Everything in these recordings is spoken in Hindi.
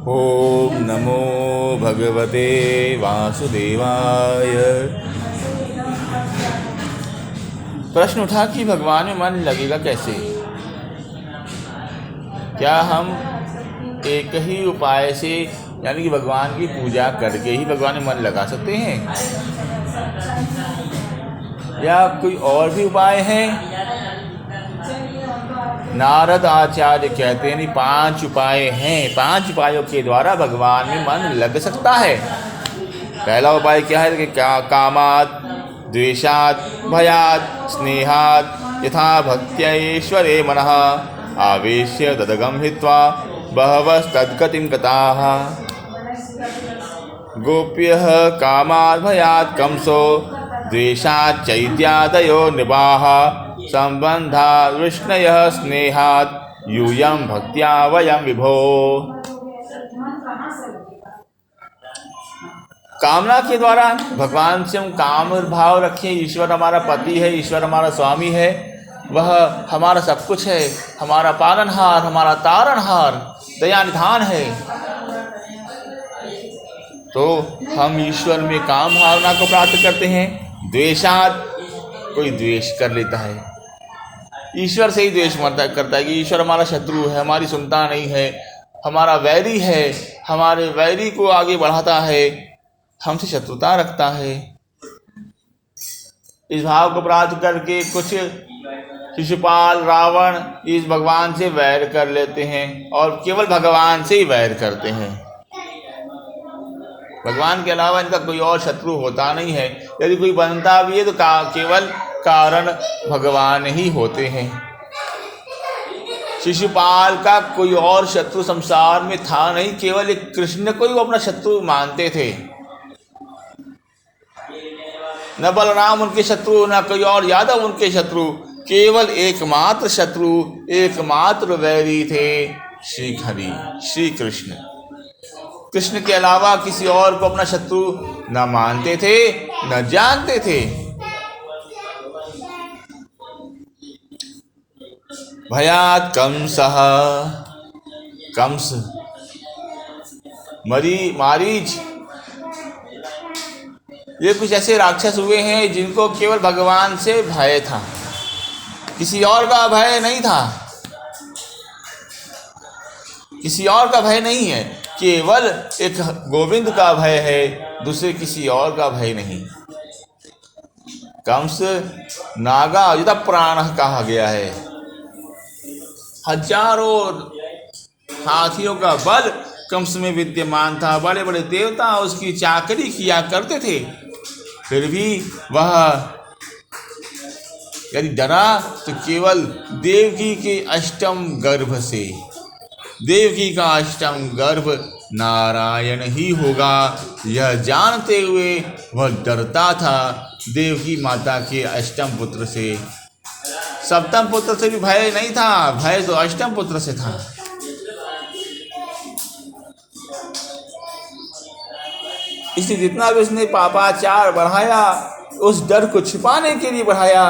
ओम नमो भगवते वासुदेवाय। प्रश्न उठा कि भगवान में मन लगेगा कैसे? क्या हम एक ही उपाय से यानी कि भगवान की पूजा करके ही भगवान में मन लगा सकते हैं, या कोई और भी उपाय है? नारद आचार्य कहते हैं 5 उपाय हैं। 5 उपायों के द्वारा भगवान में मन लग सकता है। पहला उपाय क्या है कि कामात् द्वेषात् भयात् स्नेहात् यथा भक्त्यैश्वरे मनः आवेश्य तदगम हित्वा बहवस्तद्गतिं गताः। गोप्यः कामात् भयात् कंसो द्वेषात् चैत्यादयो नृपाः संबंधात् विष्णयः स्नेहात् यूयं भक्त्या वयं विभो। कामना के द्वारा भगवान से हम काम भाव रखें। ईश्वर हमारा पति है, ईश्वर हमारा स्वामी है, वह हमारा सब कुछ है, हमारा पालनहार, हमारा तारणहार, दया निधान है। तो हम ईश्वर में काम भावना को प्राप्त करते हैं। द्वेषात् कोई द्वेष कर लेता है, ईश्वर से ही द्वेष करता है कि ईश्वर हमारा शत्रु है, हमारी सुनता नहीं है, हमारा वैरी है, हमारे वैरी को आगे बढ़ाता है, हमसे शत्रुता रखता है। इस भाव को प्राप्त करके कुछ शिशुपाल, रावण इस भगवान से वैर कर लेते हैं और केवल भगवान से ही वैर करते हैं। भगवान के अलावा इनका कोई और शत्रु होता नहीं है। यदि कोई बनता भी है तो केवल कारण भगवान ही होते हैं। शिशुपाल का कोई और शत्रु संसार में था नहीं, केवल एक कृष्ण को ही वो अपना शत्रु मानते थे। न बलराम उनके शत्रु, न कोई और यादव उनके शत्रु, केवल एकमात्र शत्रु, एकमात्र वैरी थे श्री हरि, श्री कृष्ण। कृष्ण के अलावा किसी और को अपना शत्रु न मानते थे, न जानते थे। भयात् कंसः, कंस, मारीच, ये कुछ ऐसे राक्षस हुए हैं जिनको केवल भगवान से भय था, किसी और का भय नहीं था। किसी और का भय नहीं है, केवल एक गोविंद का भय है, दूसरे किसी और का भय नहीं। कंस नागा युध प्राण कहा गया है। हजारों हाथियों का बल कंस में विद्यमान था। बड़े बड़े देवता उसकी चाकरी किया करते थे, फिर भी वह यदि डरा तो केवल देवकी के अष्टम गर्भ से। देवकी का अष्टम गर्भ नारायण ही होगा, यह जानते हुए वह डरता था देवकी माता के अष्टम पुत्र से। सप्तम पुत्र से भी भय नहीं था, भय तो अष्टम पुत्र से था। इसलिए जितना भी उसने पापाचार बढ़ाया, उस डर को छिपाने के लिए बढ़ाया,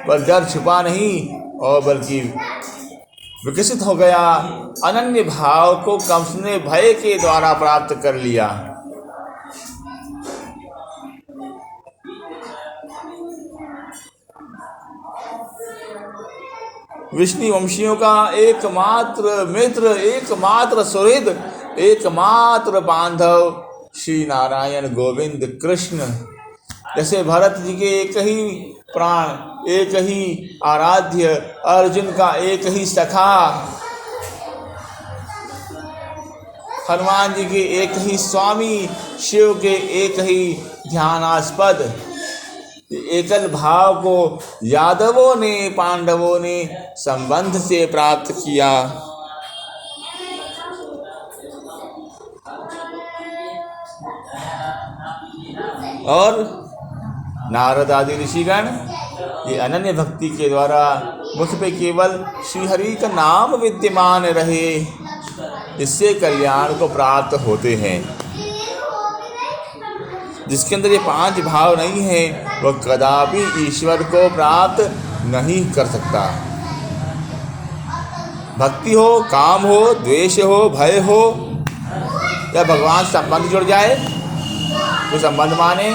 पर डर छिपा नहीं और बल्कि विकसित हो गया। अनन्य भाव को कंस ने भय के द्वारा प्राप्त कर लिया। विष्णु वंशियों का एकमात्र मित्र, एकमात्र सुहृद, एकमात्र बांधव श्री नारायण गोविंद कृष्ण। जैसे भरत जी के एक ही प्राण, एक ही आराध्य, अर्जुन का एक ही सखा, हनुमान जी के एक ही स्वामी, शिव के एक ही ध्यानास्पद। एकल भाव को यादवों ने, पांडवों ने संबंध से प्राप्त किया। और नारद आदि ऋषिगण ये अनन्य भक्ति के द्वारा मुख पे केवल श्री हरि का नाम विद्यमान रहे, इससे कल्याण को प्राप्त होते हैं। जिसके अंदर ये 5 भाव नहीं है वह कदापि ईश्वर को प्राप्त नहीं कर सकता। भक्ति हो, काम हो, द्वेष हो, भय हो, या भगवान संबंध जुड़ जाए तो संबंध माने।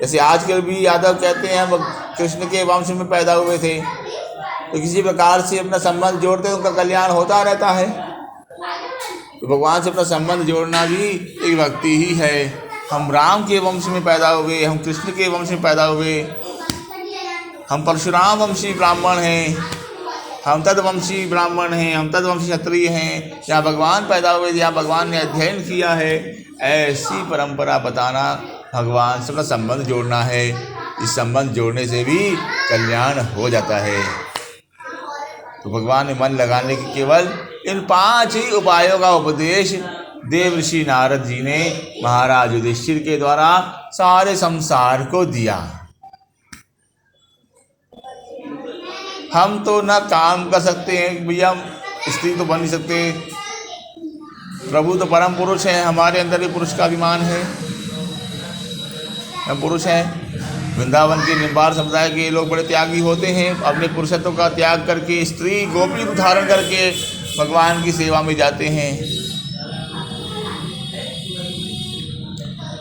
जैसे आजकल भी यादव कहते हैं वो कृष्ण के वंश में पैदा हुए थे, तो किसी प्रकार से अपना संबंध जोड़ते हैं, उनका कल्याण होता रहता है। तो भगवान से अपना संबंध जोड़ना भी एक भक्ति ही है। हम राम के वंश में पैदा हुए, हम कृष्ण के वंश में पैदा हुए, हम परशुराम वंशी ब्राह्मण हैं, हम तदवंशी ब्राह्मण हैं, हम तदवंशी क्षत्रिय हैं, जहाँ भगवान पैदा हुए, जहाँ भगवान ने अध्ययन किया है, ऐसी परंपरा बताना भगवान से अपना संबंध जोड़ना है। इस संबंध जोड़ने से भी कल्याण हो जाता है। तो भगवान ने मन लगाने के केवल इन 5 ही उपायों का उपदेश देव ऋषि नारद जी ने महाराज युधिष्ठिर के द्वारा सारे संसार को दिया। हम तो ना काम कर सकते हैं भैया, स्त्री तो बन नहीं सकते, प्रभु तो परम पुरुष हैं, हमारे अंदर भी पुरुष का अभिमान है, हम पुरुष हैं। वृंदावन के निम्बार समुदाय के लोग बड़े त्यागी होते हैं, अपने पुरुषत्व का त्याग करके स्त्री गोपी रूप धारण करके भगवान की सेवा में जाते हैं।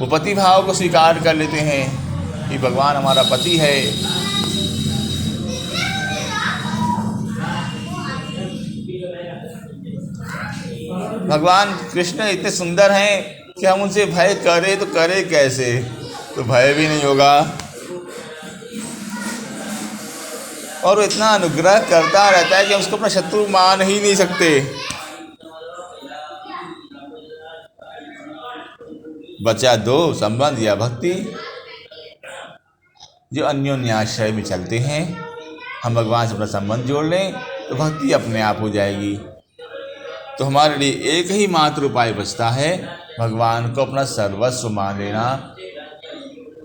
वो पति भाव को स्वीकार कर लेते हैं कि भगवान हमारा पति है। भगवान कृष्ण इतने सुंदर हैं कि हम उनसे भय करें तो करें कैसे, तो भय भी नहीं होगा। और वो इतना अनुग्रह करता रहता है कि हम उसको अपना शत्रु मान ही नहीं सकते। बचा 2 संबंध या भक्ति। जो अन्योन्याश्रय में चलते हैं, हम भगवान से अपना संबंध जोड़ लें तो भक्ति अपने आप हो जाएगी। तो हमारे लिए एक ही मात्र उपाय बचता है, भगवान को अपना सर्वस्व मान लेना,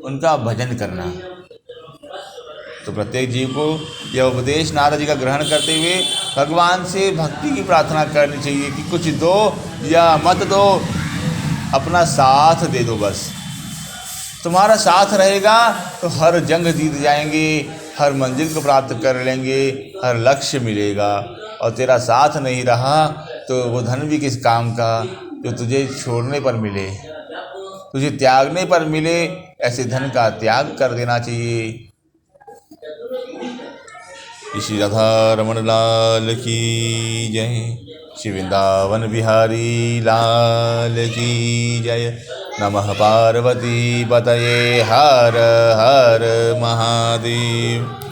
उनका भजन करना। तो प्रत्येक जीव को यह उपदेश नारद जी का ग्रहण करते हुए भगवान से भक्ति की प्रार्थना करनी चाहिए कि कुछ दो या मत दो, अपना साथ दे दो। बस तुम्हारा साथ रहेगा तो हर जंग जीत जाएंगे, हर मंजिल को प्राप्त कर लेंगे, हर लक्ष्य मिलेगा। और तेरा साथ नहीं रहा तो वो धन भी किस काम का जो तुझे छोड़ने पर मिले, तुझे त्यागने पर मिले। ऐसे धन का त्याग कर देना चाहिए। श्री राधा रमण लाल की जय, श्री वृंदावन बिहारी लाल की जय। नमः पार्वती पतये हर हर महादेव।